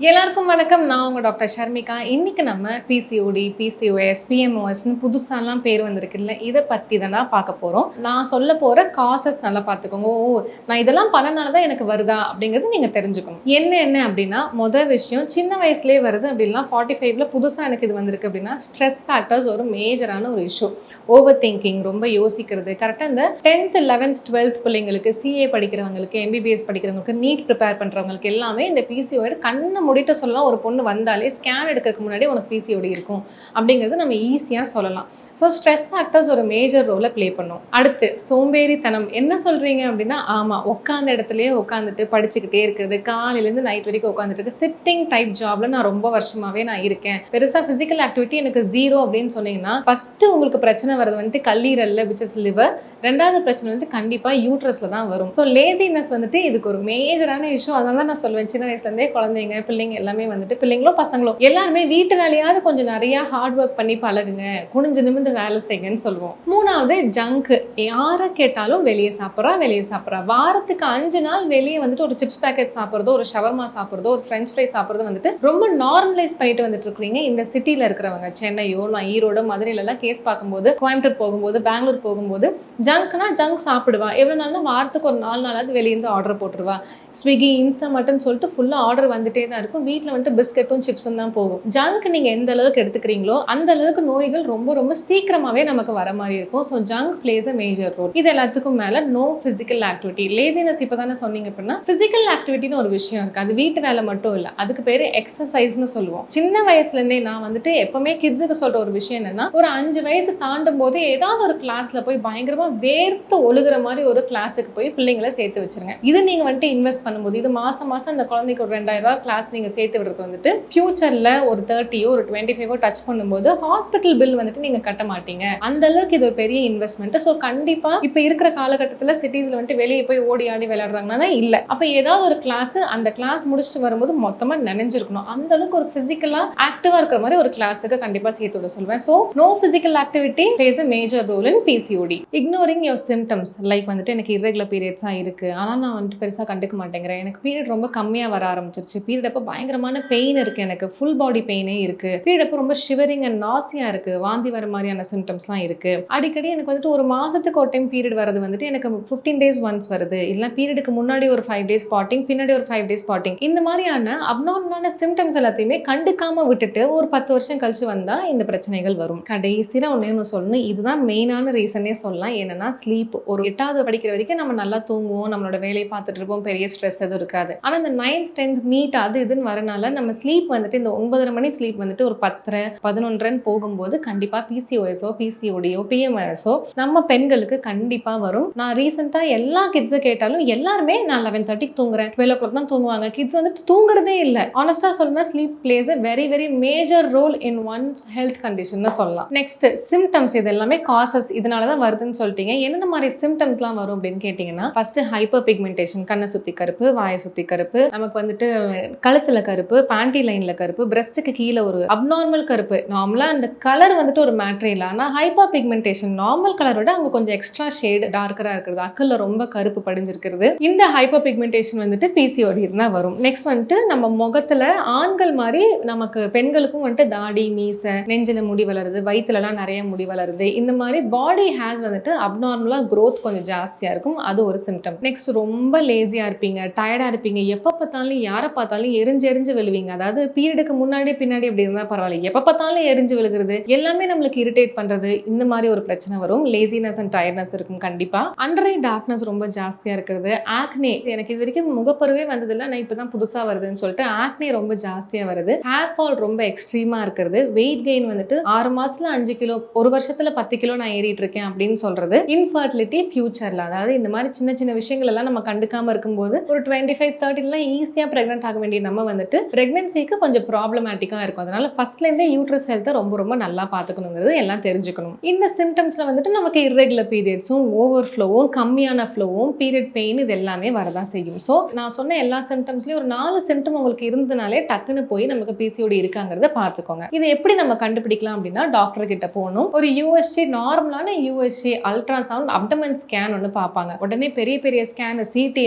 எல்லாருக்கும் வணக்கம். நான் உங்க டாக்டர் ஷர்மிகா. இன்னைக்கு நம்ம பிசிஓடி, பிசிஓஎஸ், பிஎம்ஓஎஸ்ன்னு புதுசாலாம் பேர் வந்திருக்குல்ல, இதை பற்றி தான் பார்க்க போகிறோம். நான் சொல்ல போகிற காசஸ் நல்லா பார்த்துக்கோங்க. நான் இதெல்லாம் பண்ணனால தான் எனக்கு வருதா அப்படிங்கிறது நீங்கள் தெரிஞ்சுக்கணும். என்ன அப்படின்னா, மொதல் விஷயம் சின்ன வயசுலேயே வருது அப்படின்னா 45ல புதுசாக எனக்கு இது வந்திருக்கு அப்படின்னா ஸ்ட்ரெஸ் ஃபேக்டர்ஸ் ஒரு மேஜரான ஒரு இஷ்யூ. ஓவர் திங்கிங், ரொம்ப யோசிக்கிறது. கரெக்டாக இந்த 10th 11th 12th பிள்ளைங்களுக்கு, சிஏ படிக்கிறவங்களுக்கு, எம்பிபிஎஸ் படிக்கிறவங்களுக்கு, நீட் ப்ரிப்பேர் பண்ணுறவங்களுக்கு எல்லாமே இந்த பிசிஓடி கண்ணை முடிட்டு சொல்லலாம். ஒரு பொண்ணு வந்தாலே ஸ்கேன் எடுக்கிறதுக்கு முன்னாடி உனக்கு பிசிஓடி இருக்கும் அப்படிங்கிறது நம்ம ஈஸியாக சொல்லலாம். ஸோ ஸ்ட்ரெஸ் ஃபேக்டர்ஸ் ஒரு மேஜர் ரோலை ப்ளே பண்ணும். அடுத்து சோம்பேறித்தனம். என்ன சொல்கிறீங்க அப்படின்னா, ஆமாம், உட்காந்த இடத்துலையே உட்காந்துட்டு படிச்சுக்கிட்டே இருக்கிறது, காலையிலேருந்து நைட் வரைக்கும் உட்காந்துட்டு இருக்கு. சிட்டிங் டைப் ஜாப்ல நான் ரொம்ப வருஷமாகவே நான் இருக்கேன். பெருசாக ஃபிசிக்கல் ஆக்டிவிட்டி எனக்கு ஜீரோ அப்படின்னு சொன்னீங்கன்னா, ஃபஸ்ட்டு உங்களுக்கு பிரச்சனை வருது வந்துட்டு கல்லீரல்ல, விச் இஸ் லிவர். ரெண்டாவது பிரச்சனை வந்து கண்டிப்பாக யூட்ரஸில் தான் வரும். ஸோ லேசினஸ் வந்துட்டு இதுக்கு ஒரு மேஜரான இஷ்யூ. அதனால தான் நான் சொல்லுவேன், சின்ன வயசுலேருந்தே குழந்தைங்க, பிள்ளைங்க எல்லாமே வந்துட்டு, பிள்ளைங்களோ பசங்களோ எல்லாருமே வீட்டு வேலையாவது கொஞ்சம் நிறையா ஹார்ட் ஒர்க் பண்ணி பழகுங்க, குனிஞ்சு நிமிந்து வேலை செய்யுங்கன்னு சொல்லுவோம். மூணாவது ஜங்க். யாரை கேட்டாலும் வெளியே சாப்பிட்றா. வாரத்துக்கு 5 நாள் வெளியே வந்துட்டு ஒரு சிப்ஸ் பேக்கெட் சாப்பிட்றதோ, ஒரு ஷவர்மா சாப்பிட்றதோ, ஒரு ஃப்ரெஞ்ச் ஃப்ரை சாப்பிட்றதோ வந்துட்டு ரொம்ப நார்மலைஸ் பண்ணிட்டு வந்துட்டு இருக்கிறீங்க இந்த சிட்டியில் இருக்கிறவங்க. சென்னையோ, நான் ஈரோடு, மதுரையிலலாம் கேஸ் பார்க்கும்போது, கோயம்புத்தூர் போகும்போது, பெங்களூர் போகும்போது, ஜங்க்னா ஜங்க் சாப்பிடுவா. எவ்வளோ நாள்னா வாரத்துக்கு ஒரு 4 நாளாவது வெளியேருந்து ஆர்டர் போட்டுருவா. ஸ்விக்கி, இன்ஸ்டாமார்ட்னு சொல்லிட்டு ஃபுல்லாக ஆர்டர் வந்துட்டே தான் இருக்கும். வீட்டில் வந்துட்டு பிஸ்கெட்டும் சிப்ஸும் தான் போகும். ஜங்க் நீங்கள் எந்த அளவுக்கு எடுத்துக்கிறீங்களோ அந்த அளவுக்கு நோய்கள் ரொம்ப ரொம்ப சீக்கிரமாகவே நமக்கு வர மாதிரி இருக்கும். So junk plays a major role. இது எல்லாத்துக்கும் மேலே நோ ஃபிசிக்கல் ஆக்டிவிட்டி. லேசினஸ் இப்போ தானே சொன்னீங்க அப்படின்னா, ஃபிசிக்கல் ஆக்டிவிட்டின்னு ஒரு விஷயம் இருக்குது. அது வீட்டு வேலை மட்டும் இல்லை, அதுக்கு பேர் எக்ஸசைஸ்னு சொல்லுவோம். சின்ன வயசுலேருந்தே நான் வந்துட்டு எப்பவுமே கிட்ஸுக்கு சொல்கிற ஒரு விஷயம் என்னன்னா, ஒரு 5 வயசு தாண்டும் போது ஏதாவது ஒரு கிளாஸில் போய் பயங்கரமாக வேர்த்து ஒழுகிற மாதிரி ஒரு கிளாஸுக்கு போய் பிள்ளைங்களை சேர்த்து வச்சிருங்க. இது நீங்கள் வந்துட்டு இன்வெஸ்ட் பண்ணும்போது, இது மாதம் அந்த குழந்தைக்கு ஒரு 2000 ரூபாய் கிளாஸ் நீங்கள் சேர்த்து விடுறது வந்துட்டு ஃபியூச்சரில் ஒரு 30 ஒரு 25 டச் பண்ணும்போது ஹாஸ்பிட்டல் பில் வந்துட்டு நீங்கள் கட்ட மாட்டீங்க. அந்த அளவுக்கு இது ஒரு பெரிய இன்வெஸ்ட்மெண்ட். ஸோ கண்டிப்பாக இப்போ இருக்கிற காலகட்டத்தில் சிட்டிஸில் வந்துட்டு வெளியே போய் ஓடி ஆடி விளையாடுறாங்கன்னா இல்லை. அப்போ ஏதாவது ஒரு கிளாஸ், அந்த கிளாஸ் முடிச்சுட்டு வரும்போது மொத்தமாக நினைஞ்சிருக்கணும். அந்த அளவுக்கு ஒரு ஃபிசிக்கலாக ஆக்டிவாக இருக்கிற மாதிரி ஒரு கிளாஸுக்கு கண்டிப்பாக சேர்த்து விட சொல்வேன். So no physical activity plays a major role in PCOD. Ignoring your symptoms. Like வந்துட்டு எனக்கு இர்ரெகுலர் பீரியட்ஸாக இருக்குது, ஆனால் நான் வந்துட்டு பெருசாக கண்டுக்க மாட்டேங்கிறேன். எனக்கு பீரியட் ரொம்ப கம்மியாக வர ஆரம்பிச்சிருச்சு. பீரியட் அப்போ பயங்கரமான பெயின் இருக்குது, எனக்கு ஃபுல் பாடி பெயினே இருக்குது. பீரியட் அப்போ ரொம்ப ஷிவரிங் அண்ட் நாசியா இருக்குது, வாந்தி வர மாதிரியான சிம்டம்ஸ்லாம் இருக்குது. அடிக்கடி எனக்கு வந்துட்டு ஒரு மாதத்துக்கு ஒரு டைம் பீரியட் வரது வந்துட்டு எனக்கு 15 days ஒன்ஸ் வருது. இல்லை பீரியடுக்கு முன்னாடி ஒரு 5 days ஸ்பாட்டிங், பின்னாடி ஒரு 5 days ஸ்பாட்டிங். இந்த மாதிரியான அப்நார்மலான சிம்டம்ஸ் எல்லாத்தையுமே கண்டுக்காம விட்டுட்டு ஒரு 10 வருஷம் கழிச்சு வந்தால் இந்த பிரச்சனைகள் வரும். கடைசியாக ஒன்று சொல்லணும், இதுதான் மெயினான ரீசனே சொல்லலாம். என்னன்னா ஸ்லீப். ஒரு 8வது படிக்கிற வரைக்கும் நம்ம நல்லா தூங்குவோம், நம்மளோட வேலையை பார்த்துட்டு இருப்போம், பெரிய ஸ்ட்ரெஸ் எதுவும் இருக்காது. ஆனால் இந்த 9th 10th நீட் அது இதுன்னு வரனால நம்ம ஸ்லீப் வந்துட்டு இந்த 9:30 மணி ஸ்லீப் வந்துட்டு ஒரு 10:30 11:30 போகும்போது கண்டிப்பாக பிசிஓஎஸோ, பிசிஓடியோ, பிஎம்ஐஎஸோ நம்ம பெண்களுக்கு கண்டிப்பாக வரும். நான் ரீசெண்டாக எல்லா கிட்ஸை கேட்டாலும் எல்லாருமே நான் 11:30 தூங்குறேன், 12 o'clock தான் தூங்குவாங்க. கிட்ஸ் வந்துட்டு தூங்குறதே இல்லை. ஆனஸ்டாக சொல்லணும்னா sleep place a very very major role in one's health condition சொல்லலாம். Next symptoms. இது எல்லாமே காசஸ், இதனால தான் வருதுன்னு சொல்லிட்டீங்க. என்னென்ன மாதிரி சிம்டம்ஸ்லாம் வரும் அப்படின்னு கேட்டிங்கன்னா, ஃபர்ஸ்ட் ஹைப்பர் பிக்மெண்டேஷன். கண்ணை சுற்றி கருப்பு, வாயை சுற்றி கருப்பு, நமக்கு வந்துட்டு கழுத்தில் கருப்பு, பேண்டி லைனில் கருப்பு, பிரெஸ்ட்டுக்கு கீழே ஒரு அப்நார்மல் கருப்பு. நார்மலாக அந்த கலர் வந்துட்டு ஒரு மேட்ரே இல்லை, ஆனால் ஹைப்பர் பிக்மெண்டேஷன் நார்மல் கலரோட அங்கே கொஞ்சம் எக்ஸ்ட்ரா ஷேடு டார்க்கராக இருக்கிறது, அக்கல்ல ரொம்ப கருப்பு படிஞ்சிருக்கிறது. இந்த ஹைப்பர் பிக்மெண்டேஷன் வந்துட்டு பிசிஓடி தான் வரும். நெக்ஸ்ட் வந்துட்டு நம்ம முகத்தில் ஆண்கள் மாதிரி நமக்கு பெண்களுக்கும் வந்துட்டு தாடி, மீசை, நெஞ்சில் முடி வளருது, வயிற்றுலலாம் நிறைய முடி வளருது. இந்த மாதிரி பாடி ஹேஸ் வந்துட்டு அப்நார்மலாக க்ரோத் கொஞ்சம் ஜாஸ்தியாக இருக்கும். அது ஒரு சிம்டம். நெக்ஸ்ட் ரொம்ப லேசியாக இருப்பீங்க, டயர்டாக இருப்பீங்க, எப்போ பார்த்தாலும் யாரை பார்த்தாலும் எரிஞ்சு விழுவீங்க. அதாவது பீரியடுக்கு முன்னாடி பின்னாடி அப்படி இருந்தால் பரவாயில்ல, எப்போ பார்த்தாலும் எரிஞ்சு விழுகிறது, எல்லாமே நம்மளுக்கு இரிட்டேட் பண்ணுறது, இந்த மாதிரி ஒரு பிரச்சனை வரும். லேசினஸ் அண்ட் டயர்ட்னஸ் இருக்கும் கண்டிப்பாக. அண்டர் ஐ டார்க்னஸ் ரொம்ப ஜாஸ்தியாக இருக்கிறது. ஆக்னே. எனக்கு இது வரைக்கும் முகப்பருவே வந்ததில்லை, நான் இப்போ தான் புதுசாக வருதுன்னு சொல்லிட்டு ஆக்னே ரொம்ப ஜாஸ்தியாக வருது. ஹேர் ஃபால் ரொம்ப எக்ஸ்ட்ரீமாக இருக்கிறது. வெயிட் கெயின் வந்துட்டு 6 மாசத்துல 5 கிலோ, ஒரு வருஷத்துல 10 கிலோ நான் ஏறிட்டு இருக்கேன் அப்படின்னு சொல்றது. இன்ஃபர்டிலிட்டி ஃபியூச்சர்ல, அதாவது இந்த மாதிரி சின்ன சின்ன விஷயங்கள் எல்லாம் நம்ம கண்டுக்காம இருக்கும்போது ஒரு 25 30 ஈஸியாக பிரெக்னென்ட் ஆக வேண்டிய நம்ம வந்துட்டு பிரெக்னன்சிக்கு கொஞ்சம் ப்ராப்ளமேட்டிக்காக இருக்கும். அதனால ஃபர்ஸ்ட்லேருந்தே யூட்ரஸ் ஹெல்த்தை ரொம்ப ரொம்ப நல்லா பார்த்துக்கணுங்கிறது எல்லாம் தெரிஞ்சுக்கணும். இந்த சிம்டம்ஸ்ல வந்துட்டு நமக்கு இர்ரெகுலர் பீரியட்ஸும், ஓவர் ஃப்ளோவும், கம்மியான ஃப்ளோவும், பீரியட் பெயின், இது எல்லாமே வரதான் செய்யும். ஸோ நான் சொன்ன எல்லா சிம்டம்ஸ்லயும் ஒரு 4 சிம்டம் உங்களுக்கு இருந்ததுனாலே டக்குன்னு போய் நமக்கு பிசிஓடி இருக்காங்கிறத பார்த்துக்கோங்க. இது எப்படி நம்ம கண்டுபிடிக்கலாம் அப்படின்னா, டாக்டர் கிட்ட போகணும். ஒரு யூஎஸ்ஜி, நார்மலான யூஎஸ்ஜி அல்ட்ராசவுண்ட் அப்டமன் ஸ்கேன் ஒன்று பார்ப்பாங்க. உடனே பெரிய பெரிய ஸ்கேன், சிடி,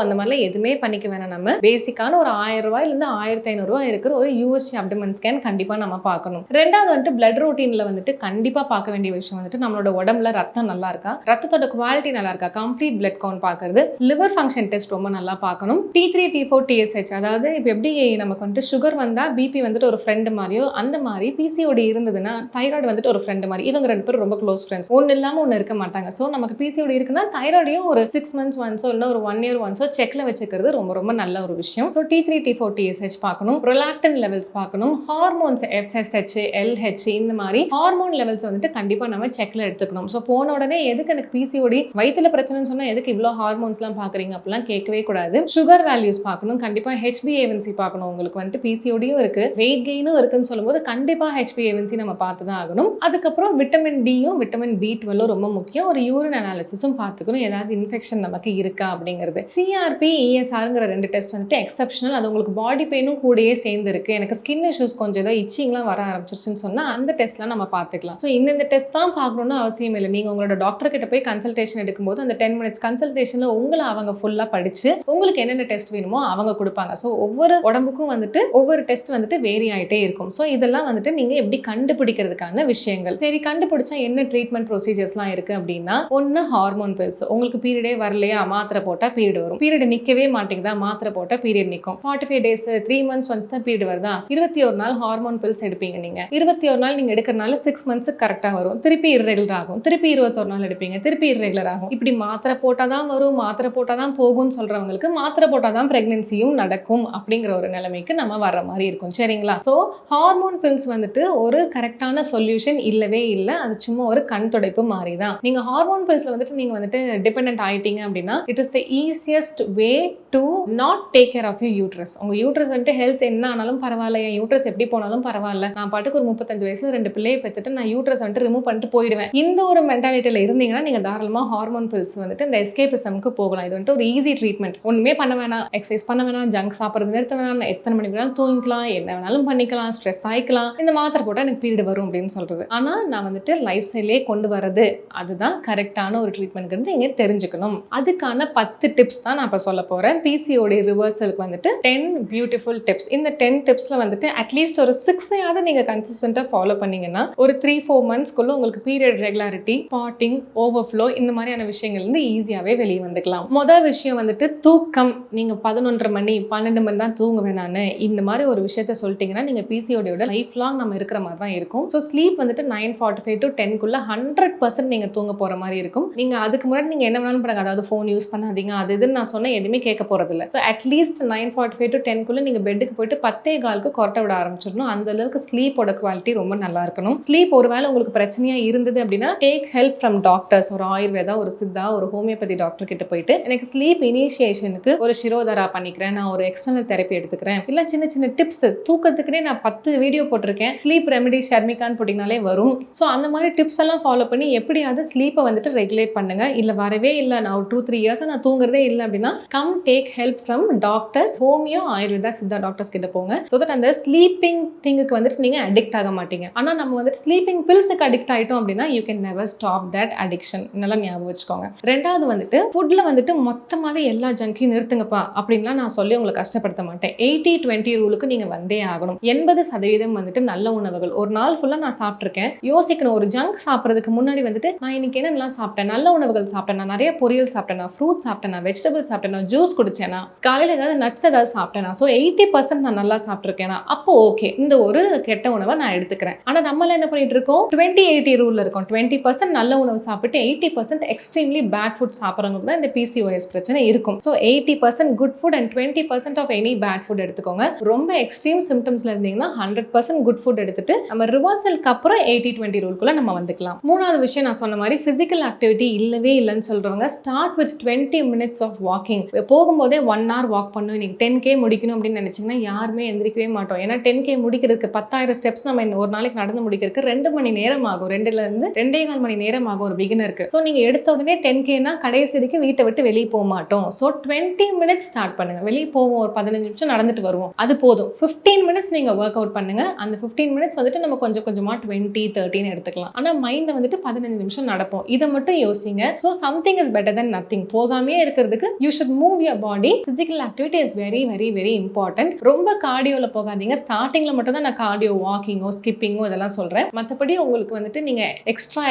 அந்த மாதிரிலாம் எதுவுமே பண்ணிக்க வேணாம். நம்ம பேசிக்கான ஒரு 1000 ரூபாயிலிருந்து 1500 ரூபாய் இருக்கிற ஒரு யூஎஸ்ஜி அப்டமன் ஸ்கேன் கண்டிப்பா நம்ம பார்க்கணும். ரெண்டாவது வந்துட்டு பிளட் ரொட்டீன்ல வந்துட்டு கண்டிப்பா பார்க்க வேண்டிய விஷயம் வந்துட்டு நம்மளோட உடம்புல ரத்தம் நல்லா இருக்கா, ரத்தத்தோட குவாலிட்டி நல்லா இருக்கா, கம்ப்ளீட் பிளட் கவுண்ட் பார்க்கறது, லிவர் ஃபங்க்ஷன் டெஸ்ட் ரொம்ப நல்லா பார்க்கணும். T3 T4 TSH, அதாவது இப்போ எப்படி நமக்கு வந்துட்டு சுகர் வந்தா பிபி வந்துட்டு ஒரு ஃப்ரெண்டு மாதிரியோ அந்த மாதிரி பிசிஓடி இருந்ததுன்னா தைராய்டு வந்துட்டு ஒரு ஃப்ரெண்டு மாதிரி. இவங்க ரெண்டு பேரும் ரொம்ப க்ளோஸ் ஃப்ரெண்ட்ஸ், ஒன்னு இல்லாம ஒன்னு இருக்க மாட்டாங்க. ஸோ நமக்கு பிசிஓடி இருக்குன்னா தைராய்டையும் ஒரு 6 months ஒன்ஸோ இல்லை ஒரு 1 year ஒன்ஸோ செக்ல வச்சுக்கிறது ரொம்ப ரொம்ப நல்ல ஒரு விஷயம். ஸோ T3 T4 TSH பார்க்கணும், ப்ரொலாக்டின் லெவல்ஸ் பார்க்கணும், ஹார்மோன்ஸ் FSH LH இந்த மாதிரி ஹார்மோன் லெவல்ஸ் வந்துட்டு கண்டிப்பா நம்ம செக்ல எடுத்துக்கணும். ஸோ போன உடனே எதுக்கு எனக்கு பிசிஓடி வயிற்றுல பிரச்சனைன்னு சொன்னா எதுக்கு இவ்வளோ ஹார்மோன்ஸ்லாம் பார்க்குறீங்க அப்படிலாம் கேட்கவே கூடாது. சுகர் வேல்யூஸ் பார்க்கணும், கண்டிப்பா HbA1c பார்க்கணும். உங்களுக்கு வந்துட்டு பிசிஓடியும் இருக்கு வெயிட் கெயினும் இருக்குன்னு சொல்லும்போது கண்டிப்பா HbA1c நம்ம பார்த்து தான் ஆகணும். அதுக்கப்புறம் விட்டமின் டியும் விட்டமின் B12 ரொம்ப முக்கியம். ஒரு யூரின் அனாலிசிஸும் பார்த்துக்கணும், ஏதாவது இன்ஃபெக்ஷன் நமக்கு இருக்கா அப்படிங்கிறது. CRP ESRங்கிற 2 டெஸ்ட் வந்துட்டு எக்ஸப்ஷனல். அது உங்களுக்கு பாடி பெயினும் கூடயே சேர்ந்து இருக்கு, எனக்கு ஸ்கின் இஷ்யூஸ் கொஞ்சம் ஏதோ இச்சிங்லாம் வர ஆரம்பிச்சிருச்சுன்னு சொன்னா அந்த டெஸ்ட்லாம் நம்ம பார்த்துக்கலாம். ஸோ இந்த டெஸ்ட் தான் பார்க்கணும்னு அவசியம் இல்லை. நீங்க உங்களோட டாக்டர் கிட்ட போய் கன்சல்டேஷன் எடுக்கும்போது அந்த 10 minutes கன்சல்டேஷன்ல உங்களை அவங்க ஃபுல்லா படிச்சு உங்களுக்கு என்னென்ன டெஸ்ட் வேணுமோ அவங்க கொடுப்பாங்க. ஸோ ஒவ்வொரு உடம்புக்கும் வந்துட்டு ஒவ்வொரு டெஸ்ட் வந்துட்டு வேரி ஆயிட்டே இருக்கும். ஸோ இதெல்லாம் வந்துட்டு நீங்க எப்படி கண்டுபிடிக்கிறதுக்கான விஷயங்கள். சரி, கண்டுபிடிச்சா என்ன ட்ரீட்மெண்ட் ப்ரொசீஜர்ஸ்லாம் இருக்கு அப்படின்னா, ஒன்னு ஹார்மோன் பில்ஸ். உங்களுக்கு பீரியடே வரலையா, மாத்திரை போட்டா பீரியட் வரும். பீரியட் நிக்கவே மாட்டேங்குதா, மாத்திரை போட்டா பீரியட் நிக்கும். 45 days 3 months ஒன்ஸ் தான் பீரியட் வருதா, 21 நாள் ஹார்மோன் பில்ஸ் எடுப்பீங்க. நீங்க 21 நாள் நீங்க எடுக்கிறனால 6 months கரெக்டா வரும், திருப்பி இர்ரெகுலர் ஆகும், திருப்பி 21 நாள் எடுப்பீங்க, திருப்பி இர்ரெகுலர் ஆகும். இப்படி மாத்திரை போட்டாதான் வரும், மாத்திரை போட்டாதான் போகும்னு சொல்றவங்களுக்கு மாத்திரை போட்டாதான் பிரெக்னன்சியும் நடக்கும் அப்படிங்கிற ஒரு நிலைமைக்கு நம்ம வர்ற மாதிரி இருக்கும். சரிங்களா? ஸோ ஹார்மோன் பில்ஸ் வந்துட்டு ஒரு கரெக்டான சொல்யூஷன் இல்லவே இல்லை. அது சும்மா ஒரு கண் துடைப்பு மாதிரி தான். நீங்க ஹார்மோன் பில்ஸ்ல வந்துட்டு நீங்க வந்துட்டு டிபெண்டன்ட் ஆயிட்டீங்க அப்படின்னா it is the easiest way to not take care of you uterus. உங்க யூட்ரஸ் வந்துட்டு ஹெல்த் என்ன ஆனாலும் பரவாயில்ல, என் யூட்ரஸ் எப்படி போனாலும் பரவாயில்ல, நான் பாட்டுக்கு ஒரு 35 வயசுல 2 பிள்ளையை பெற்றுட்டு நான் யூட்ரஸ் வந்துட்டு ரிமூவ் பண்ணிட்டு போயிடுவேன், இந்த ஒரு மென்டாலிட்டியில இருந்தீங்கன்னா நீங்க தாராளமா ஹார்மோன் பில்ஸ் வந்துட்டு இந்த எஸ்கேபிசம்க்கு போகலாம். இது வந்துட்டு ஒரு ஈஸி ட்ரீட்மெண்ட். ஒண்ணுமே பண்ண வேணாம், எக்ஸசைஸ் பண்ண வேணாம், ஜங்க் சாப்பிட்றது நிறுத்த வேணாம், எத்தனை மணி வேணாலும் தூங்கிக்கலாம், என்ன வேணாலும் பண்ணிக்கலாம், ஸ்ட்ரெஸ் ஆயிக்கலாம், இந்த மாத்திரை போட்டால் எனக்கு பீரியட் வரும் அப்படின்னு சொல்றது. ஆனா நான் வந்துட்டு லைஃப் ஸ்டைலே கொண்டு வரது அதுதான் கரெக்டான ஒரு ட்ரீட்மெண்ட்ங்கிறது இங்க தெரிஞ்சுக்கணும். அதுக்கான 10 டிப்ஸ் தான் நான் இப்ப சொல்ல போறேன். பிசிஓடி ரிவர்சலுக்கு வந்துட்டு 10 பியூட்டிஃபுல் டிப்ஸ். இந்த 10 டிப்ஸ்ல வந்துட்டு அட்லீஸ்ட் ஒரு 6 நீங்க கன்சிஸ்டன்டா ஃபாலோ பண்ணீங்கன்னா ஒரு 3-4 monthsக்குள்ள உங்களுக்கு பீரியட் ரெகுலாரிட்டி, ஸ்பாட்டிங், ஓவர்ஃப்ளோ இந்த மாதிரியான விஷயங்கள் இருந்து ஈஸியாவே வெளியே வந்துக்கலாம். முதல் விஷயம் வந்துட்டு தூக்கம். நீங்க 11:30 மணி 12 மணி தான் தூங்குவேன் நான், இந்த மாதிரி ஒரு விஷயத்த சொல்லிட்டீங்கன்னா நீங்க பிசிஓடியோட லைஃப் லாங் நம்ம இருக்கிற மாதிரி தான் இருக்கும். ஸோ ஸ்லீப் வந்துட்டு 9:45 to 10க்குள்ள 100% நீங்க தூங்க போற மாதிரி இருக்கும். நீங்க அதுக்கு முன்னாடி நீங்க என்ன வேணாலும் பண்ணுங்க, அதாவது ஃபோன் யூஸ் பண்ணாதீங்க, அது இதுன்னு நான் சொன்ன எதுவுமே கேட்க போறது இல்லை. ஸோ அட்லீஸ்ட் 9:45 to 10க்குள்ள நீங்க பெட்டுக்கு போயிட்டு 10:15க்கு கொரட்டை விட ஆரம்பிச்சிடணும். அந்த அளவுக்கு ஸ்லீப்போட குவாலிட்டி ரொம்ப நல்லா இருக்கணும். ஸ்லீப் ஒருவேளை உங்களுக்கு பிரச்சனையா இருந்தது அப்படின்னா டேக் ஹெல்ப் ஃப்ரம் டாக்டர்ஸ். ஒரு ஆயுர்வேதா, ஒரு சித்தா, ஒரு ஹோமியோபதி டாக்டர் கிட்ட போயிட்டு எனக்கு ஸ்லீப் இனிஷியேஷனுக்கு ஒரு சிரோதரா பண்ணிக்கிறேன், நான் ஒரு எக்ஸ்டர்னல் தெரப்பி எடுத்துக்கிறேன், இல்ல சின்ன சின்ன டிப்ஸ் தூக்கத்துக்குனே நான் 10 வீடியோ போட்டிருக்கேன், ஸ்லீப் ரெமெடி ஷர்மிகான்னு போட்டிங்கனாலே வரும். ஸோ அந்த மாதிரி டிப்ஸ் எல்லாம் ஃபாலோ பண்ணி எப்படியாவது ஸ்லீப்பை வந்துட்டு ரெகுலேட் பண்ணுங்க. இல்ல வரவே இல்லை, நான் ஒரு 2-3 years நான் தூங்குறதே இல்லை அப்படின்னா come take help from doctors, homeo, Ayurveda, Siddha doctors கிட்ட போங்க. ஸோ தட் அந்த ஸ்லீப்பிங் திங்குக்கு வந்துட்டு நீங்க அடிக்ட் ஆக மாட்டீங்க. ஆனா நம்ம வந்துட்டு ஸ்லீப்பிங் பில்ஸுக்கு அடிக்ட் ஆயிட்டோம் அப்படின்னா you can never stop that addiction. நல்லா ஞாபகம் வச்சுக்கோங்க. ரெண்டாவது வந்துட்டு ஃபுட்ல வந்துட்டு மொத்தமாவே எல்லா ஜங்கையும் நிறுத்துங்கப்பா அப்படின்லாம் நான் சொல்லி உங்களை கஷ்டப்படுத்த மாட்டேன். 80-20 ரூலுக்கு நீங்க வந்தே ஆகணும். 80% வந்துட்டு நல்ல உணவுகள். ஒரு நாள் ஃபுல்லா நான் சாப்பிட்டிருக்கேன், யோசிக்கணும். ஒரு ஜங்க் சாப்பிட்றதுக்கு முன்னாடி வந்துட்டு நான் இன்னைக்கு என்னெல்லாம் சாப்பிட்டேன், நல்ல உணவுகள் சாப்பிட்டேன், நான் நிறைய பொரியல் சாப்பிட்டேன், ஃப்ரூட் சாப்பிட்டேன், வெஜிடபிள் சாப்பிட்டேன், ஜூஸ் குடிச்சேனா, காலையில் ஏதாவது நட்ஸ் ஏதாவது சாப்பிட்டேனா, ஸோ 80% நான் நல்லா சாப்பிட்ருக்கேனா, அப்போ ஓகே, இந்த ஒரு கெட்ட உணவை நான் எடுத்துக்கிறேன். ஆனால் நம்மள என்ன பண்ணிட்டு இருக்கோம், 20-80 ரூல்ல இருக்கோம். 20% நல்ல உணவு சாப்பிட்டு 80% எக்ஸ்ட்ரீம்லி பேட் ஃபுட் சாப்பிட்றவங்களுக்கு தான் இந்த பிசிஓஎஸ் பிரச்சனை இருக்கும். So 80% good food and 20% of any bad food எடுத்துக்கோங்க. ரொம்ப எக்ஸ்ட்ரீம் சிம்டம்ஸ்ல இருந்தீங்கன்னா 100% குட் ஃபுட் எடுத்துட்டு நம்ம ரிவர்சலுக்கு அப்புறம் 80-20 ரூல்குள்ள நம்ம வந்துக்கலாம். மூணாவது விஷயம் நான் சொன்ன மாதிரி பிசிக்கல் ஆக்டிவிட்டி இல்லவே இல்லைன்னு சொல்றவங்க start with 20 minutes of walking. போகும்போதே 1 hour வாக் பண்ணும். இன்னைக்கு 10K முடிக்கணும் அப்படின்னு நினைச்சீங்கன்னா யாருமே எந்திரிக்கவே மாட்டோம். ஏன்னா 10K முடிக்கிறதுக்கு 10,000 ஸ்டெப்ஸ் நம்ம ஒரு நாளைக்கு நடந்து முடிக்கிறதுக்கு 2 மணி நேரம் ஆகும். 2.5 மணி நேரம் ஆகும் ஒரு பிகினருக்கு. ஸோ நீங்க எடுத்த உடனே 10Kனா கடைசிக்கு வீட்டை விட்டு வெளியே போக மாட்டோம். ஸோ 20 minutes ஸ்டார்ட் பண்ணுங்க. வெளியே போவோம், ஒரு 15 நிமிஷம் நடந்துட்டு வருவோம், அது போதும். 15 minutes நீங்க ஒர்க் அவுட் பண்ணுங்க. அந்த 15 minutes வந்துட்டு நம்ம கொஞ்சம் கொஞ்சமா 20-30 எடுத்துக்கலாம். ஆனா மைண்ட்ல வந்துட்டு 15 நிமிஷம் நடப்போம். இதை மட்டும் யோசிங்க. So something is better than nothing. போகாமே இருக்கிறதுக்கு you should move your body. Physical activity is very very very important. ரொம்ப கார்டியோல போகாதீங்க. ஸ்டார்டிங்ல மட்டும் தான் நான் கார்டியோ வாக்கிங்கோ ஸ்கிப்பிங்கோ இதெல்லாம் சொல்றேன். மற்றபடி உங்களுக்கு வந்துட்டு நீங்க எக்ஸ்ட்ரா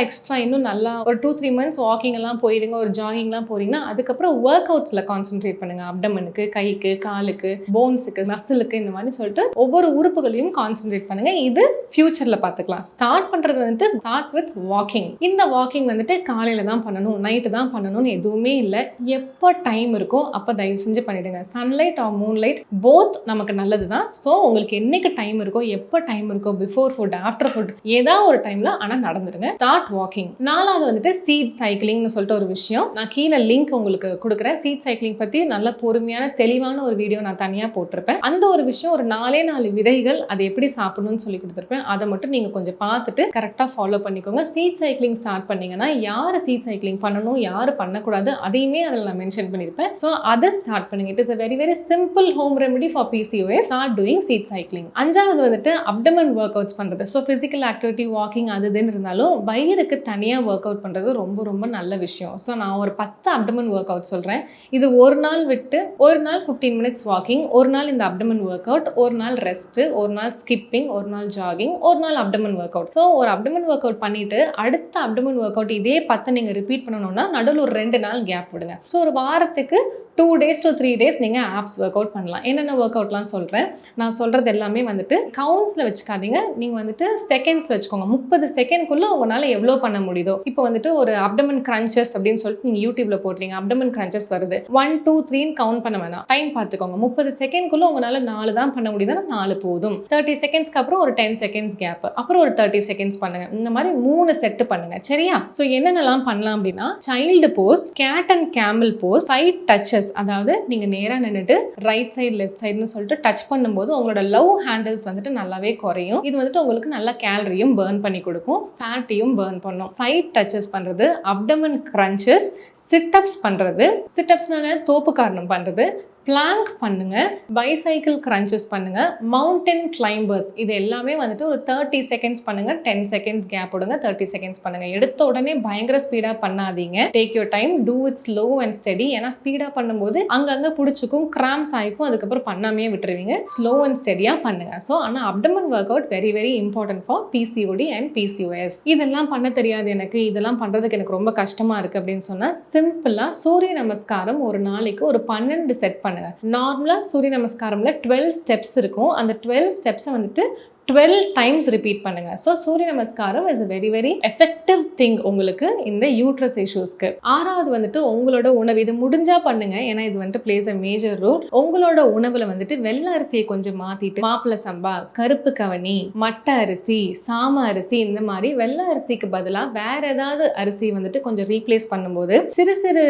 இன்னும் நல்லா ஒரு 2-3 மந்த்ஸ் வாக்கிங் எல்லாம் போயிடுங்க, ஒரு ஜாகிங்லாம் போறீங்கன்னா அதுக்கப்புறம் ஒர்க் அவுட்ஸ்ல கான்சென்ட்ரேட் பண்ணுங்க. அப்டமனுக்கு, கைக்கு, காலுக்கு, போன்ஸுக்கு, மசிலுக்கு, இந்த மாதிரி சொல்லிட்டு ஒவ்வொரு உறுப்புகளையும் கான்சென்ட்ரேட் பண்ணுங்க. இது ஃபியூச்சர்ல பார்த்துக்கலாம். ஸ்டார்ட் பண்றது வந்துட்டு ஸ்டார்ட் வித் வாக்கிங். இந்த வாக்கிங் வந்துட்டு காலையில தான் பண்ணணும், நைட்டு தான் பண்ணணும்னு எதுவுமே இல்லை. எப்போ டைம் இருக்கோ அப்போ தயவு செஞ்சு பண்ணிடுங்க. சன்லைட் ஆர் மூன்லைட் போத் நமக்கு நல்லது தான். ஸோ உங்களுக்கு என்னைக்கு டைம் இருக்கோ, எப்போ டைம் இருக்கோ, பிஃபோர் ஃபுட், ஆஃப்டர் ஃபுட், ஏதாவது ஒரு டைம்ல ஆனால் நடந்துருங்க. Start walking. நாலாவது வந்துட்டு சீட் சைக்கிளிங்னு சொல்லிட்டு ஒரு விஷயம். நான் கீழே லிங்க் உங்களுக்கு கொடுக்குறேன். சீட் சைக்கிளிங் பத்தி நல்ல பொறுமையான தெளிவான ஒரு வீடியோ நான் தனியாக போட்டிருப்பேன். அந்த ஒரு விஷயம் ஒரு 4 விதைகள் அதை எப்படி சாப்பிடணும்னு சொல்லி கொடுத்துருப்பேன். அதை மட்டும் நீங்க கொஞ்சம் பார்த்துட்டு கரெக்டாக ஃபாலோ பண்ணிக்கோங்க. சீட் சைக்கிளிங் ஸ்டார்ட் பண்ணீங்கன்னா யார் சீட் சைக்கிளிங் பண்ணணும், யார் பண்ணக்கூடாது, அதையுமே அதில் நான் மென்ஷன் பண்ணியிருப்பேன். ஸோ அதை ஸ்டார்ட் பண்ணுங்க. It is a very very simple home remedy for PCOS. Start doing seat cycling. அஞ்சாவது வந்துட்டு அப்டமன் ஒர்க் அவுட்ஸ் பண்றது. ஸோ பிசிக்கல் ஆக்டிவிட்டி, வாக்கிங் அதுன்னு இருந்தாலும் வயிறுக்கு தனியாக ஒர்க் அவுட் பண்றது ரொம்ப ரொம்ப நல்ல விஷயம். ஸோ நான் ஒரு 10 அப்டமன் ஒர்க் அவுட் சொல்றேன். இது ஒரு நாள் விட்டு ஒரு நாள் 15 மினிட்ஸ் வாக்கிங், ஒரு நாள் இந்த அப்டமன் ஒர்க் அவுட், ஒரு நாள் ரெஸ்ட், ஒரு நாள் ஸ்கிப்பிங், ஒரு நாள் ஜாகிங், ஒரு நாள் அப்டமன் ஒர்க் அவுட். ஸோ ஒரு அப்டமன் ஒர்க் அவுட் பண்ணிட்டு அடுத்த அப்டமன் ஒர்க் அவுட் இதே 10 நீங்க ரிப்பீட் பண்ணணும்னா நடுவில் ஒரு 2 நாள் கேப் விடுங்க. ஸோ ஒரு வாரத்துக்கு 2 days to 3 days நீங்கள் ஆப்ஸ் ஒர்க் அவுட் பண்ணலாம். என்னென்ன ஒர்க் அவுட்லாம் சொல்கிறேன். நான் சொல்கிறது எல்லாமே வந்துட்டு கவுண்ட்ஸில் வச்சுக்காதீங்க. நீங்கள் வந்துட்டு செகண்ட்ஸில் வச்சுக்கோங்க. 30 செகண்ட்குள்ளே உங்களால் எவ்வளோ பண்ண முடியுதோ. இப்போ வந்துட்டு ஒரு அப்டமன் கிரன்ச்சஸ் அப்படின்னு சொல்லிட்டு நீங்கள் யூடியூப்ல போடுறீங்க, அப்டமன் கிரன்ச்சஸ் வருது. 1 2 3 கவுண்ட் பண்ண வேணாம், டைம் பார்த்துக்கோங்க. 30 செகண்ட்குள்ளே உங்களால் 4 தான் பண்ண முடியுதுன்னா 4 போதும். 30 செகண்ட்ஸ்க்கு அப்புறம் ஒரு 10 செகண்ட்ஸ் கேப், அப்புறம் ஒரு 30 செகண்ட்ஸ் பண்ணுங்க. இந்த மாதிரி 3 செட்டு பண்ணுங்க. சரியா? ஸோ என்னென்னலாம் பண்ணலாம் அப்படின்னா child pose, cat and camel pose, side touches, அதாவது நீங்க நேரா நின்னுட்டு ரைட் சைடு லெஃப்ட் சைடுன்னு சொல்லிட்டு டச் பண்ணும்போது உங்களோட லவ் ஹேண்டில்ஸ் வந்துட்டு நல்லாவே குறையும். இது வந்துட்டு உங்களுக்கு நல்ல கேலரியும் பர்ன் பண்ணி கொடுக்கும், ஃபேட்டையும் பர்ன் பண்ணும். சைட் டச்சஸ் பண்றது, அப்டமன் கிரன்ச்சஸ், சிட்-அப்ஸ் பண்றது, சிட்-அப்ஸ்னால தோப்பு காரணம் பண்றது, பிளாங்க் பண்ணுங்க, பைசைக்கிள் கிரன்ச்சஸ் பண்ணுங்க, மவுண்டன் கிளைம்பர்ஸ், இது எல்லாமே வந்துட்டு ஒரு 30 செகண்ட்ஸ் பண்ணுங்க. 10 செகண்ட்ஸ் கேப் விடுங்க, 30 செகண்ட்ஸ் பண்ணுங்க. எடுத்த உடனே பயங்கர ஸ்பீடா பண்ணாதீங்க. Take your time, do it slow and steady. ஏன்னா ஸ்பீடா பண்ணும்போது அங்கங்க பிடிச்சிக்கும், கிராம்ஸ் ஆயிக்கும், அதுக்கப்புறம் பண்ணாமே விட்டுருவீங்க. ஸ்லோ அண்ட் ஸ்டெடியா பண்ணுங்க. ஸோ ஆனால் abdomen work out very very important for PCOD and PCOS. இதெல்லாம் பண்ண தெரியாது எனக்கு, இதெல்லாம் பண்றதுக்கு எனக்கு ரொம்ப கஷ்டமா இருக்கு அப்படின்னு சொன்னா சிம்பிளா சூரிய நமஸ்காரம் ஒரு நாளைக்கு ஒரு 12 செட் பண்ணுங்க. நார்மலா சூரிய நமஸ்காரம்ல 12 ஸ்டெப்ஸ் இருக்கும். அந்த 12 ஸ்டெப்ஸை வந்துட்டு 12 டைம்ஸ் ரிப்பீட் பண்ணுங்க. ஸோ சூரிய நமஸ்காரம் is a very very effective thing உங்களுக்கு இந்த யூட்ரஸ் இஷ்யூஸ்க்கு. ஆறாவது வந்துட்டு உங்களோட உணவு. இது முடிஞ்சா பண்ணுங்க, ஏன்னா இது வந்துட்டு பிளேஸ் a major role. உங்களோட உணவுல வந்துட்டு வெள்ளை அரிசியை கொஞ்சம் மாத்திட்டு மாப்பிள சம்பா, கருப்பு கவனி, மட்டை அரிசி, சாம அரிசி, இந்த மாதிரி வெள்ளை அரிசிக்கு பதிலாக வேற ஏதாவது அரிசி வந்துட்டு கொஞ்சம் ரீப்ளேஸ் பண்ணும்போது சிறு சிறு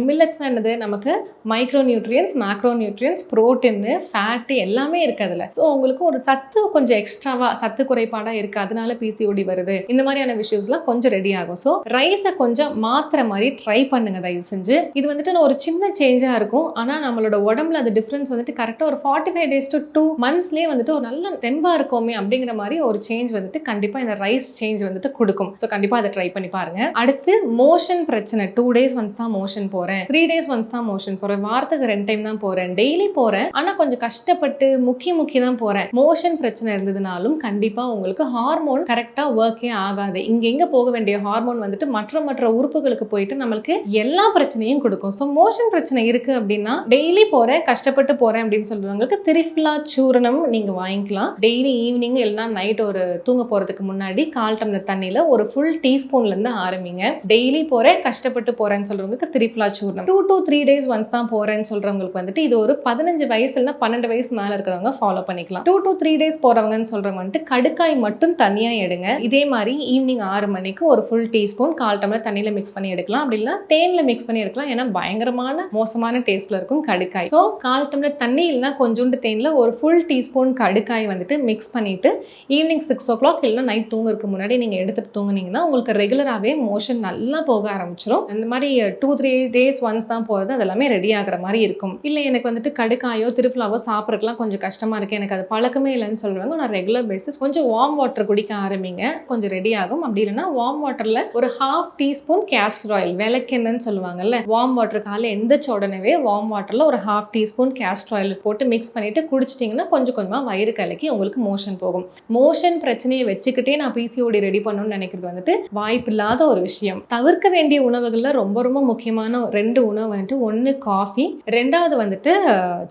மில்லட்ஸ் என்னது, நமக்கு micro nutrients, macro nutrients, protein, fat எல்லாமே இருக்கு அதுல. ஸோ உங்களுக்கு ஒரு சத்து கொஞ்சம் எக்ஸ்ட்ராவா, சத்து குறைபாடா இருக்கு, அதனால PCOD வருது, இந்த மாதிரியான விஷயம்ஸ்லாம் கொஞ்சம் ரெடி ஆகும். ஸோ ரைஸை கொஞ்சம் மாத்திர மாதிரி ட்ரை பண்ணுங்க தயவு செஞ்சு. இது வந்துட்டு ஒரு சின்ன சேஞ்சா இருக்கும், ஆனா நம்மளோட உடம்புல அது டிஃபரன்ஸ் வந்துட்டு கரெக்டா ஒரு 45 days to 2 monthsலயே வந்துட்டு ஒரு நல்ல தெம்பா இருக்குமே அப்படிங்கிற மாதிரி ஒரு சேஞ்ச் வந்துட்டு கண்டிப்பா இந்த ரைஸ் சேஞ்ச் வந்துட்டு கொடுக்கும். ஸோ கண்டிப்பா அதை ட்ரை பண்ணி பாருங்க. அடுத்து மோஷன் பிரச்சனை. 2 days ஒன்ஸ் தான் மோஷன் போறேன், 3 days ஒன்ஸ் தான் மோஷன் போறேன், வாரத்துக்கு 2 டைம் தான் போறேன், டெய்லி போறேன், ஆனா கொஞ்சம் கஷ்டப்பட்டு முக்கி தான் போறேன், மோஷன் பிரச்சனை இருந்ததுனாலும் கண்டிப்பா உங்களுக்கு ஹார்மோன் கரெக்டா ஒர்க்கே ஆகாது. இங்க போக வேண்டிய ஹார்மோன் வந்துட்டு மற்ற உறுப்புகளுக்கு போயிட்டு நம்மளுக்கு எல்லா பிரச்சனையும் கொடுக்கும். ஸோ மோஷன் பிரச்சனை இருக்கு அப்படின்னா டெய்லி போறேன், கஷ்டப்பட்டு போறேன் அப்படின்னு சொல்றவங்களுக்கு திரிஃபிலா சூரணம் நீங்க வாங்கிக்கலாம். டெய்லி ஈவினிங் இல்லைன்னா நைட் ஒரு தூங்க போறதுக்கு முன்னாடி 1/4 டம்ளர் தண்ணியில ஒரு ஃபுல் டீஸ்பூன்ல இருந்து ஆரம்பிங்க. டெய்லி போறேன், கஷ்டப்பட்டு போறேன்னு சொல்றவங்களுக்கு திரிஃபிலா சூரணம். 2 to 3 days ஒன்ஸ் தான் போறேன்னு சொல்றவங்களுக்கு வந்துட்டு இது ஒரு 15 வயசு இல்லைன்னா 12 வயசு மேல இருக்கிறவங்க ஃபாலோ பண்ணிக்கலாம். 2 to 3 days போறவங்கன்னு சொல்றவங்க வந்துட்டு கடுக்காய் மட்டும் தனியா எடுங்க. இதே மாதிரி ஈவினிங் 6 மணிக்கு ஒரு ஃபுல் டீஸ்பூன் 1/4 டம்ளர் தண்ணியில மிக்ஸ் பண்ணி எடுக்கலாம். அப்படி இல்லைன்னா தேன்ல மிக்ஸ் பண்ணி எடுக்கலாம். ஏன்னா பயங்கரமான மோசமான டேஸ்ட்ல இருக்கும் கடுக்காய். ஸோ 1/4 டம்ளர் தண்ணி இல்லைன்னா கொஞ்சோண்டு தேன்ல ஒரு ஃபுல் டீஸ்பூன் கடுக்காய் வந்துட்டு மிக்ஸ் பண்ணிட்டு ஈவினிங் 6 o'clock இல்லைன்னா நைட் தூங்குறதுக்கு முன்னாடி நீங்க எடுத்துட்டு தூங்குனீங்கன்னா உங்களுக்கு ரெகுலராகவே மோஷன் நல்லா போக ஆரம்பிச்சிடும். அந்த மாதிரி 2-3 days ஒன்ஸ் தான் போகிறது, அதெல்லாமே ரெடி ஆகிற மாதிரி இருக்கும். இல்லை எனக்கு வந்துட்டு கடுக்காயோ திருப்பிலாவோ சாப்பிட்றதுக்குலாம் கொஞ்சம் கஷ்டமா இருக்கு, எனக்கு அது பழக்கமே இல்லைன்னு சொல்லுவாங்க, ஆகும். நான் ரெகுலர் பேசிஸ் கொஞ்சம் வார்ம் வாட்டர் குடிக்க ஆரம்பிங்க, கொஞ்சம் ரெடி ஆகும். அப்படி இல்லைன்னா வார்ம் வாட்டரில் ஒரு 1/2 டீஸ்பூன் கேஸ்டர் ஆயில், விளக்கெண்ணெய்ன்னு சொல்லுவாங்கல்ல, வார்ம் வாட்டர் காலையில் எந்திரிச்ச உடனே வார்ம் வாட்டரில் ஒரு 1/2 டீஸ்பூன் கேஸ்டர் ஆயில் போட்டு மிக்ஸ் பண்ணிட்டு குடிச்சிட்டிங்கன்னா கொஞ்சம் கொஞ்சமாக வயிறு கலக்கி உங்களுக்கு மோஷன் போகும். மோஷன் பிரச்சனையை வச்சுக்கிட்டே நான் பிசிஓடி ரெடி பண்ணணும்னு நினைக்கிறது வந்துட்டு வாய்ப்பில்லாத ஒரு விஷயம். தவிர்க்க வேண்டிய உணவுகளில் ரொம்ப ரொம்ப முக்கியமான 2 உணவு வந்துட்டு, ஒன்று காஃபி, 2வது வந்துட்டு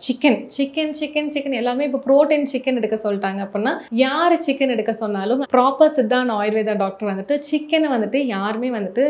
சிக்கன். சிக்கன் சிக்கன் சிக்கன் எல்லாமே இப்போ ப்ரோட்டீன் சிக்கன் எடுக்க சொல்லிட்டாங்க. அப்படின்னா யார் சிக்கன் எடுக்க சொன்னாலும் ப்ராப்பர் சித்தான ஆயுர்வேதா டாக்டர் வந்துட்டு சிக்கனை வந்துட்டு யாருமே வந்துட்டு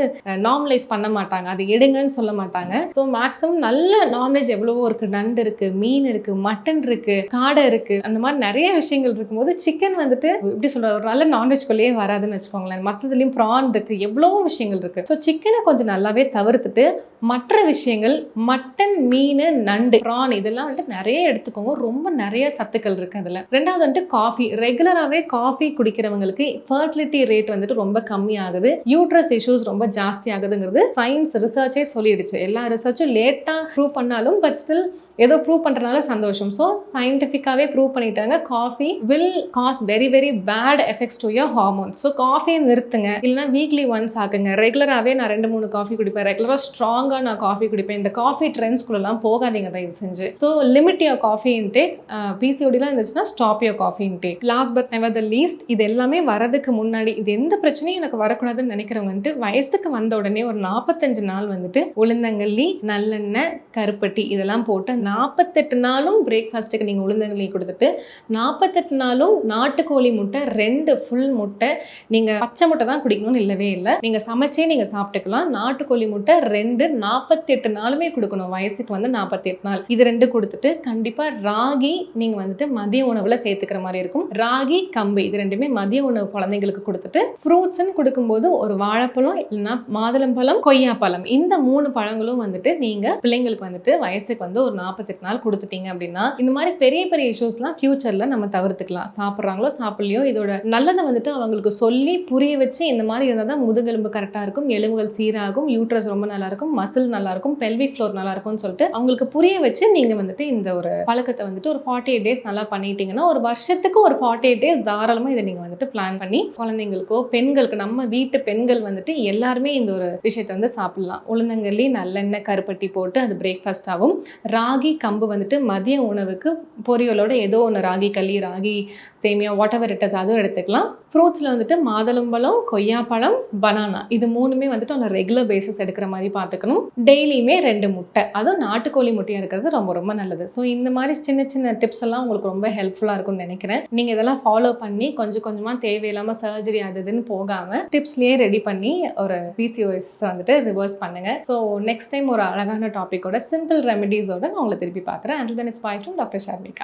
நார்மலைஸ் பண்ண மாட்டாங்க, அது எடுங்கன்னு சொல்ல மாட்டாங்க. ஸோ மேக்ஸிமம் நல்ல நான்வெஜ் எவ்வளவோ இருக்கு, நண்டு இருக்கு, மீன் இருக்கு, மட்டன் இருக்கு, காடை இருக்கு, அந்த மாதிரி நிறைய விஷயங்கள் இருக்கும்போது சிக்கன் வந்துட்டு எப்படி சொல்ற ஒரு நல்ல நான்வெஜ்குள்ளேயே வராதுன்னு வச்சுக்கோங்களேன். மற்றதுலையும் ப்ரான் இருக்கு, எவ்வளவோ விஷயங்கள் இருக்கு. ஸோ சிக்கனை கொஞ்சம் நல்லாவே தவிர்த்துட்டு மற்ற விஷயங்கள் மட்டன், மீன், நண்டு, ப்ரான் இதெல்லாம் வந்துட்டு நிறைய எடுத்துக்கோங்க. ரொம்ப நிறைய சத்துக்கள் இருக்கு அதில். 2வது வந்துட்டு காஃபி. ரெகுலராகவே காஃபி குடிக்கிறவங்களுக்கு ஃபர்டிலிட்டி ரேட் வந்துட்டு ரொம்ப கம்மி ஆகுது, யூட்ரஸ் இஷ்யூஸ் ரொம்ப ஜாஸ்தி ஆகுதுங்கிறது சயின்ஸ் ரிசர்ச்சே சொல்லிடுச்சு. எல்லா ரிசர்ச்சும் லேட்டாக ப்ரூவ் பண்ணாலும் பட் ஸ்டில் ஏதோ ப்ரூவ் பண்ணுறதுனால சந்தோஷம். ஸோ சயின்டிஃபிக்காகவே ப்ரூவ் பண்ணிட்டாங்க, coffee will cause very very bad effects to your hormones. So காஃபியை நிறுத்துங்க, இல்லைனா வீக்லி ஒன்ஸ் ஆகுங்க. ரெகுலராகவே நான் 2-3 காஃபி குடிப்பேன், ரெகுலராக ஸ்ட்ராங்காக நான் காஃபி குடிப்பேன். இந்த காஃபி ட்ரெண்ட்ஸ்குள்ளெல்லாம் போகாதீங்க தயவு செஞ்சு. So limit your coffee intake. பிசிஓடிலாம் இருந்துச்சுன்னா stop your coffee intake. Last but never the least, இது எல்லாமே வரதுக்கு முன்னாடி இது எந்த பிரச்சனையும் எனக்கு வரக்கூடாதுன்னு நினைக்கிறவங்க வந்துட்டு வயசுக்கு வந்த உடனே ஒரு 45 நாள் வந்துட்டு உளுந்தங்கல்லி, நல்லெண்ணெய், கருப்பட்டி இதெல்லாம் போட்டு 48 நாளும் பிரேக்ஃபாஸ்ட்டுக்கு நீங்கள் உளுந்தங்களி கொடுத்துட்டு 48 நாளும் நாட்டுக்கோழி முட்டை 2 ஃபுல் முட்டை. நீங்கள் பச்சை முட்டை தான் குடிக்கணும்னு இல்லவே இல்லை, நீங்கள் சமைச்சே நீங்கள் சாப்பிட்டுக்கலாம். நாட்டுக்கோழி முட்டை 2 48 நாளுமே கொடுக்கணும், வயசுக்கு வந்து 48 நாள். இது 2 கொடுத்துட்டு கண்டிப்பாக ராகி நீங்கள் வந்துட்டு மதிய உணவில் சேர்த்துக்கிற மாதிரி இருக்கும். ராகி, கம்பு இது 2மே மதிய உணவு குழந்தைங்களுக்கு கொடுத்துட்டு, ஃப்ரூட்ஸ்ன்னு கொடுக்கும்போது ஒரு வாழைப்பழம் இல்லைன்னா மாதுளம்பழம், கொய்யாப்பழம், இந்த 3 பழங்களும் வந்துட்டு நீங்கள் பிள்ளைங்களுக்கு வந்துட்டு வயசுக்கு வந்து ஒரு 48 நாள் கொடுத்துட்டீங்க அப்படின்னா இந்த மாதிரி பெரிய பெரிய இஷ்யூஸ்லாம் ஃபியூச்சரில் நம்ம தவிர்த்துக்கலாம். சாப்பிட்றாங்களோ சாப்பிட்லையோ இதோட நல்லதை வந்துட்டு அவங்களுக்கு சொல்லி புரிய வச்சு இந்த மாதிரி இருந்தால் தான் முதுகெலும்பு கரெக்டாக இருக்கும், எலும்புகள் சீராகும், யூட்ரஸ் ரொம்ப நல்லா இருக்கும், மசில் நல்லா இருக்கும், பெல்விக் ஃப்ளோர் நல்லா இருக்கும்னு சொல்லிட்டு அவங்களுக்கு புரிய வச்சு நீங்கள் வந்துட்டு இந்த ஒரு பழக்கத்தை வந்துட்டு ஒரு 48 டேஸ் நல்லா பண்ணிட்டீங்கன்னா ஒரு வருஷத்துக்கு ஒரு 48 டேஸ் தாராளமாக இதை நீங்கள் வந்துட்டு பிளான் பண்ணி குழந்தைங்களுக்கோ பெண்களுக்கு, நம்ம வீட்டு பெண்கள் வந்துட்டு எல்லாருமே இந்த ஒரு விஷயத்தை வந்து சாப்பிடலாம். உளுந்தங்கல்லி, நல்லெண்ணெய், கருப்பட்டி போட்டு அது பிரேக்ஃபாஸ்டாகவும், ராகி, கம்பு வந்துட்டு மதிய உணவுக்கு பொரியலோட ஏதோ ஒன்று, ராகி களி, ராகி சேமியா, வாட் எவர் இட் இஸ், அதுவும் எடுத்துக்கலாம். ஃப்ரூட்ஸில் வந்துட்டு மாதுளம்பழம், கொய்யாப்பழம், பனானா இது 3மே வந்துட்டு on a ரெகுலர் பேசிஸ் எடுக்கிற மாதிரி பார்த்துக்கணும். டெய்லியுமே 2 முட்டை, அதுவும் நாட்டுக்கோழி முட்டையாக இருக்கிறது ரொம்ப ரொம்ப நல்லது. ஸோ இந்த மாதிரி சின்ன சின்ன டிப்ஸ் எல்லாம் உங்களுக்கு ரொம்ப ஹெல்ப்ஃபுல்லாக இருக்கும்னு நினைக்கிறேன். நீங்கள் இதெல்லாம் ஃபாலோ பண்ணி கொஞ்சம் கொஞ்சமாக தேவையில்லாமல் சர்ஜரி அதுன்னு போகாமல் டிப்ஸ்லேயே ரெடி பண்ணி ஒரு பிசிஓஎஸ் வந்துட்டு ரிவர்ஸ் பண்ணுங்கள். ஸோ நெக்ஸ்ட் டைம் ஒரு அழகான டாப்பிக்கோட சிம்பிள் ரெமெடிஸோட நான் உங்களை திருப்பி பார்க்குறேன். Until then, it's bye from Dr. Sharmika.